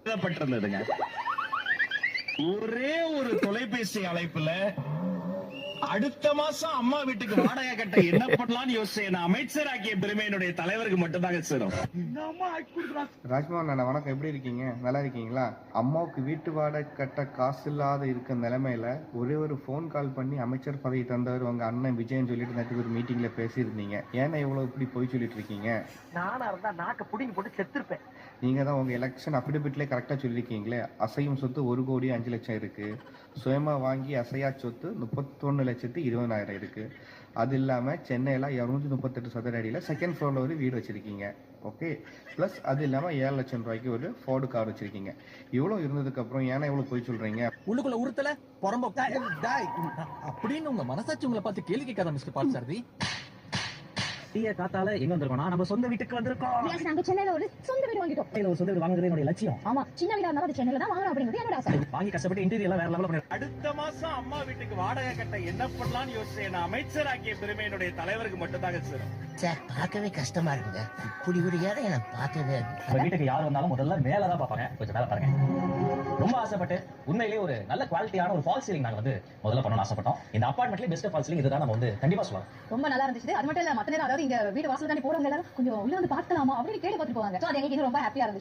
பட்டிருந்ததுங்க. ஒரே ஒரு தொலைபேசி அழைப்புல அடுத்த மாசம் அம்மா வீட்டுக்கு வாடகை கட்ட என்ன பண்ணலாம்னு யோசிச்சேன். அமைச்சராக்கிய பெருமை என்னுடைய தலைவருக்கு மட்டும் தாங்க சேரும். ராஜ்மோகன் அண்ணா வணக்கம், எப்படி இருக்கீங்க? நல்லா இருக்கீங்களா? அம்மாவுக்கு வீட்டு வாடகை கட்ட காசு இல்லாத இருக்க நிலைமையில ஒரே ஒரு ஃபோன் கால் பண்ணி அமைச்சர் பதவி தந்தவர் உங்க அண்ணன் விஜயன் சொல்லிட்டு நேற்று ஒரு மீட்டிங்ல பேசியிருந்தீங்க. ஏன்னா இவ்வளவு இப்படி போய் சொல்லிட்டு இருக்கீங்க? நானா இருந்தா நாக்க புடிங்கி போட்டு செத்துருப்பேன். நீங்க தான் உங்க எலெக்ஷன் அஃபிடபிட்ல கரெக்டா சொல்லியிருக்கீங்களே, அசையும் சொத்து 1,05,00,000 இருக்கு, சுயமா வாங்கி அசையா சொத்து 31,20,000 இருக்கு. அது இல்லாம சென்னையில 238 சதுர அடியில செகண்ட் ஃப்ளோர்ல ஒரு வீடு வச்சிருக்கீங்க. ஓகே, பிளஸ் அது இல்லாம 7 லட்சம் ரூபாய்க்கு ஒரு ஃபோர்டு கார் வச்சிருக்கீங்க. இவ்வளவு இருந்ததுக்கு அப்புறம் ஏன்னா இவ்வளவு போய் சொல்றீங்க? உள்ளுக்குள்ள உறுத்தல பொறம்ப அப்படின்னு உங்க மனசாட்சி உங்களை பார்த்து கேள்வி கேட்காத மிஸ்டர் பால்சாரதி. டீய காத்தால எங்க வந்திருக்கோம்னா நம்ம சொந்த வீட்டுக்கு வந்திருக்கோம். நாங்க சென்னையில ஒரு சொந்த வீடு வாங்கிட்டோம். ஒரு சொந்த வீடு வாங்குறது என்னோட லட்சியம். ஆமா, சின்ன வீடா இருந்தாலும் அது சென்னையில தான் வாங்கணும் அப்படிங்கிறது என்னோட ஆசை. வாங்கி கஷ்டப்பட்டு இன்டீரியர் எல்லாம் வேற லெவல்ல பண்ணிருக்கோம். அடுத்த மாசம் அம்மா வீட்டுக்கு வாடகை கட்ட என்ன பண்ணலாம்னு யோசிச்சேன். அமைச்சராக்கிய பெருமை என்னுடைய தலைவருக்கு மட்டும் தாங்க சேரும். சார் பார்க்கவே கஷ்டமா இருக்குங்க. இப்படி ஒரு இடம் எனக்கு பார்த்தது. உங்க வீட்டுக்கு யார் வந்தாலும் முதல்ல மேலதான் பாப்பாங்க. கொஞ்சம் மேல பாருங்க. ரொம்ப ஆசைப்பட்டு உண்மையிலேயே ஒரு நல்ல குவாலிட்டியான ஒரு ஃபால் சீலிங் நாங்க வந்து முதல்ல பண்ணணும்னு ஆசைப்பட்டோம். இந்த அபார்ட்மெண்ட்லயே பெஸ்ட் ஃபால் சீலிங் இதுதான் நம்ம வந்து கண்டிப்பா சொல்லலாம். ரொம்ப நல்லா இருந்துச்சு. அது மட்டும் இல்ல, மத்த நேரம் அதாவது இங்க வீடு வாசல் தானே போறவங்க எல்லாரும் கொஞ்சம் உள்ள வந்து பார்க்கலாமா அப்படின்னு கேட்டு பார்த்துட்டு போவாங்க. சோ அது எங்களுக்கு ரொம்ப ஹாப்பியா இருந்துச்சு.